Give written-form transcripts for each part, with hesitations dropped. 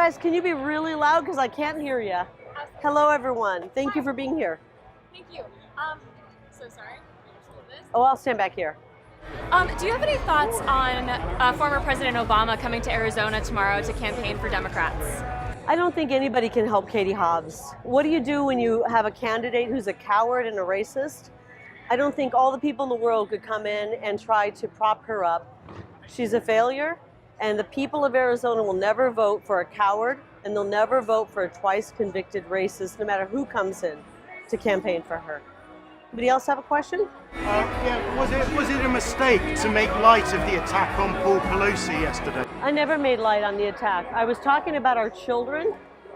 guys, can you be really loud because I can't hear you? Hello, everyone. Thank you for being here. Thank you. So sorry. Oh, I'll stand back here. Do you have any thoughts on former President Obama coming to Arizona tomorrow to campaign for Democrats? I don't think anybody can help Katie Hobbs. What do you do when you have a candidate who's a coward and a racist? I don't think all the people in the world could come in and try to prop her up. She's a failure, and the people of Arizona will never vote for a coward, and they'll never vote for a twice convicted racist, no matter who comes in to campaign for her. Anybody else have a question? Was it a mistake to make light of the attack on Paul Pelosi yesterday? I never made light on the attack. I was talking about our children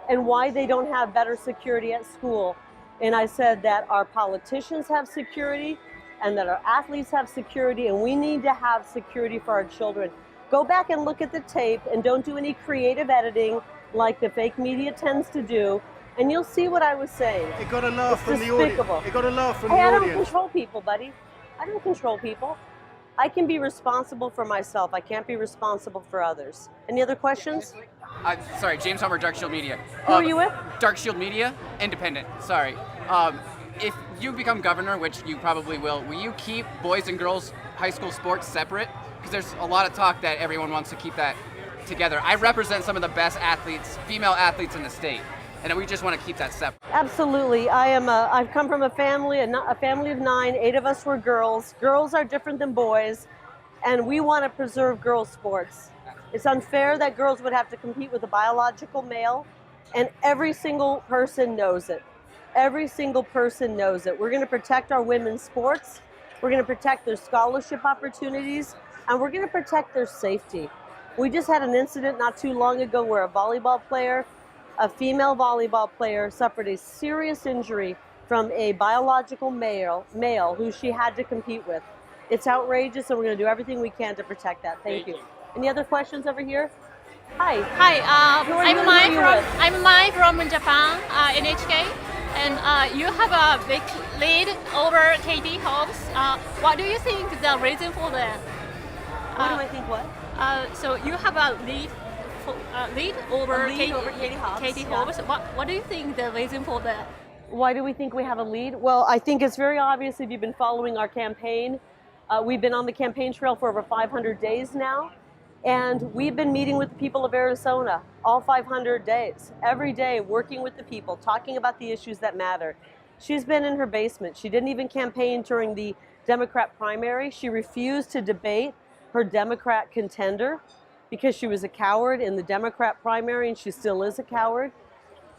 and why they don't have better security at school. And I said that our politicians have security and that our athletes have security, and we need to have security for our children. Go back and look at the tape and don't do any creative editing like the fake media tends to do, and you'll see what I was saying. It got a laugh from the audience. It got a laugh from the I audience. don't control people, buddy. I don't control people. I can be responsible for myself. I can't be responsible for others. Any other questions? Sorry, James Homer, Dark Shield Media. Who are you with? Dark Shield Media, independent. Sorry. If you become governor, which you probably will you keep boys and girls high school sports separate? Because there's a lot of talk that everyone wants to keep that together. I represent some of the best athletes, female athletes in the state, and we just want to keep that separate. Absolutely. I've come from a family of 9. 8 of us were girls. Girls are different than boys, and we want to preserve girls' sports. It's unfair that girls would have to compete with a biological male, and every single person knows it. Every single person knows it. We're going to protect our women's sports. We're going to protect their scholarship opportunities, and we're going to protect their safety. We just had an incident not too long ago where a female volleyball player suffered a serious injury from a biological male who she had to compete with. It's outrageous, and we're going to do everything we can to protect that. Thank you. Any other questions over here? Hi. Hi, I'm Mai from Japan, NHK, and you have a big lead over Katie Hobbs. What do you think the reason for that? What do I think what? So you have a lead over Katie Hobbs. Katie Hobbs. What do you think the reason for that? Why do we think we have a lead? Well, I think it's very obvious if you've been following our campaign. We've been on the campaign trail for over 500 days now. And we've been meeting with the people of Arizona all 500 days, every day, working with the people, talking about the issues that matter. She's been in her basement. She didn't even campaign during the Democrat primary. She refused to debate her Democrat contender because she was a coward in the Democrat primary, and she still is a coward.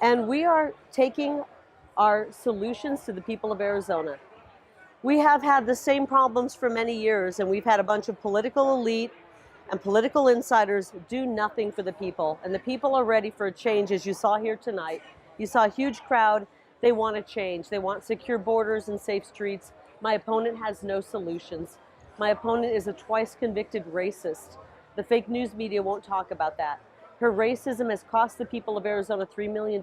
And we are taking our solutions to the people of Arizona. We have had the same problems for many years, and we've had a bunch of political elite and political insiders do nothing for the people. And the people are ready for a change, as you saw here tonight. You saw a huge crowd. They want to change. They want secure borders and safe streets. My opponent has no solutions. My opponent is a twice convicted racist. The fake news media won't talk about that. Her racism has cost the people of Arizona $3 million,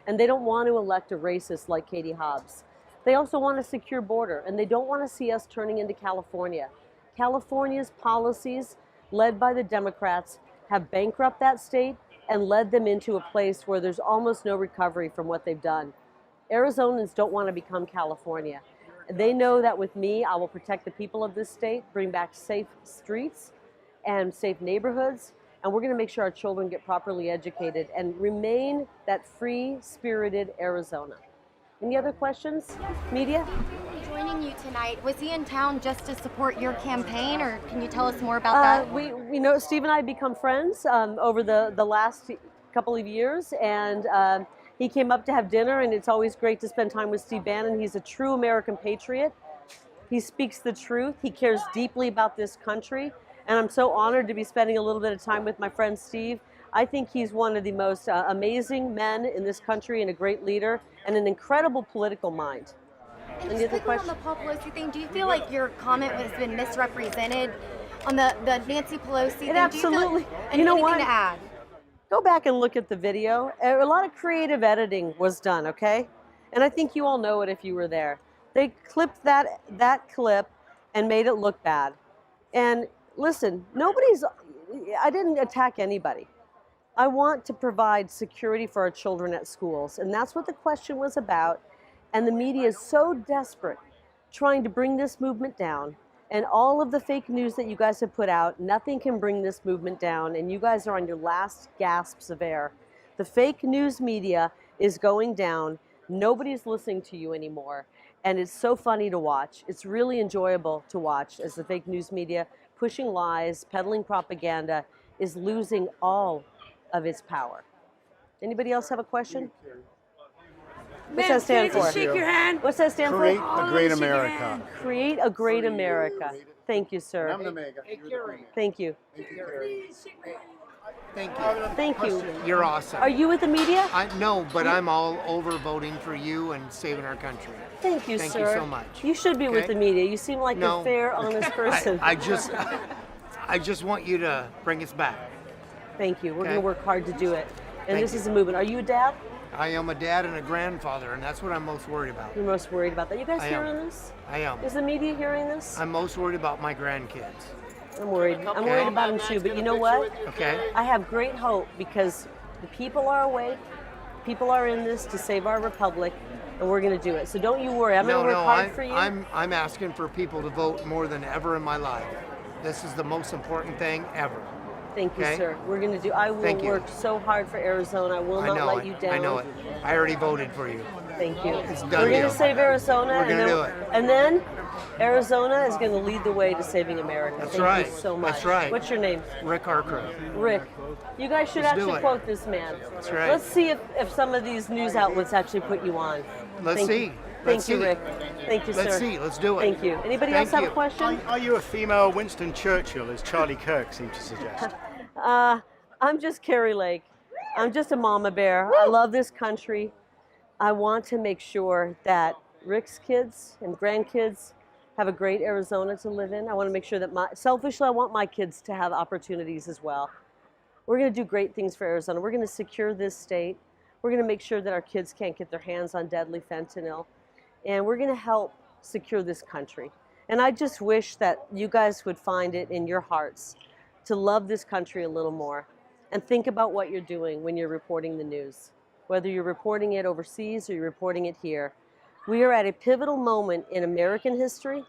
and they don't want to elect a racist like Katie Hobbs. They also want a secure border, and they don't want to see us turning into California. California's policies, led by the Democrats, have bankrupted that state and led them into a place where there's almost no recovery from what they've done. Arizonans don't want to become California. They know that with me, I will protect the people of this state, bring back safe streets and safe neighborhoods, and we're going to make sure our children get properly educated and remain that free-spirited Arizona. Any other questions, media? Joining you tonight, was he in town just to support your campaign, or can you tell us more about that? We know Steve and I have become friends over the last couple of years, and he came up to have dinner, and it's always great to spend time with Steve Bannon. He's a true American patriot. He speaks the truth. He cares deeply about this country, and I'm so honored to be spending a little bit of time with my friend Steve. I think he's one of the most amazing men in this country, and a great leader, and an incredible political mind. And just quickly on the Paul Pelosi thing, do you feel like your comment has been misrepresented on the Nancy Pelosi thing? Absolutely. You know what? Anything to add? Go back and look at the video. A lot of creative editing was done, okay? And I think you all know it if you were there. They clipped that clip and made it look bad. And listen, I didn't attack anybody. I want to provide security for our children at schools, and that's what the question was about. And the media is so desperate trying to bring this movement down. And all of the fake news that you guys have put out, nothing can bring this movement down, and you guys are on your last gasps of air. The fake news media is going down. Nobody's listening to you anymore. And it's so funny to watch. It's really enjoyable to watch as the fake news media, pushing lies, peddling propaganda, is losing all of its power. Anybody else have a question? What's that stand for? Shake your hand. What's that stand Create for? a great America. Create a great America. Thank you, sir. I'm the mega. Thank you. Thank you. Thank you. You're awesome. Are you with the media? No, but I'm all over voting for you and saving our country. Thank you, Thank sir. you so much. You should be with Okay? the media. You seem like No. a fair, honest person. I just want you to bring us back. Thank you. We're Okay. going to work hard to do it. And Thank this you. is a movement. Are you a dad? I am a dad and a grandfather, and that's what I'm most worried about. You're most worried about that. You guys I am. hearing this? I am. Is the media hearing this? I'm most worried about my grandkids. I'm worried. I'm worried about them too. But you know what? Okay? I have great hope because the people are awake. People are in this to save our republic, and we're going to do it. So don't you worry. I'm going to work hard for you. I'm asking for people to vote more than ever in my life. This is the most important thing ever. Thank you, Okay? sir. We're going to do. I will Thank you. work so hard for Arizona. I will I not know let it. you down. I know it. I already voted for you. Thank you. It's done We're going deal. to save Arizona. We're gonna and then, do it. And then Arizona is going to lead the way to saving America. That's Thank right. you so much. That's right. What's your name? Rick Harker. Rick. You guys should Let's do actually it. quote this man. That's right. Let's see if some of these news outlets actually put you on. Let's Thank see. You. Let's Thank you, see. Rick. Thank you, sir. Let's see. Let's do it. Thank you. Anybody Thank else have you. a question? Are you a female Winston Churchill, as Charlie Kirk seemed to suggest? I'm just Kari Lake. I'm just a mama bear. I love this country. I want to make sure that Rick's kids and grandkids have a great Arizona to live in. I want to make sure that selfishly, I want my kids to have opportunities as well. We're going to do great things for Arizona. We're going to secure this state. We're going to make sure that our kids can't get their hands on deadly fentanyl. And we're going to help secure this country. And I just wish that you guys would find it in your hearts to love this country a little more and think about what you're doing when you're reporting the news, whether you're reporting it overseas or you're reporting it here. We are at a pivotal moment in American history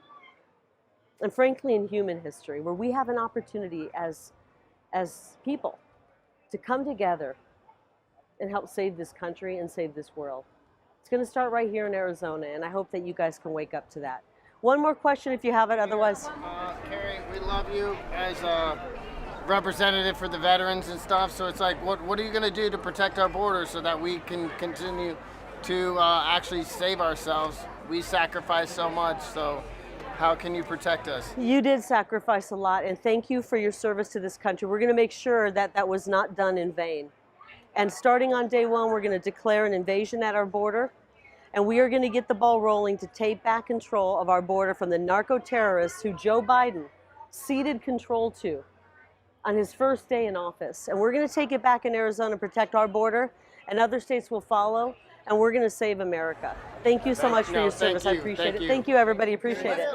and frankly in human history where we have an opportunity as people to come together and help save this country and save this world. It's going to start right here in Arizona, and I hope that you guys can wake up to that. One more question if you have it, otherwise. Kari, we love you as a representative for the veterans and stuff, so it's like, what are you going to do to protect our border so that we can continue to actually save ourselves? We sacrifice so much, so how can you protect us? You did sacrifice a lot, and thank you for your service to this country. We're going to make sure that that was not done in vain. And starting on day one, we're going to declare an invasion at our border, and we are going to get the ball rolling to take back control of our border from the narco-terrorists who Joe Biden ceded control to on his first day in office. And we're going to take it back in Arizona, protect our border, and other states will follow, and we're going to save America. Thank you so much for your service. I appreciate it. Thank you, everybody. Appreciate it.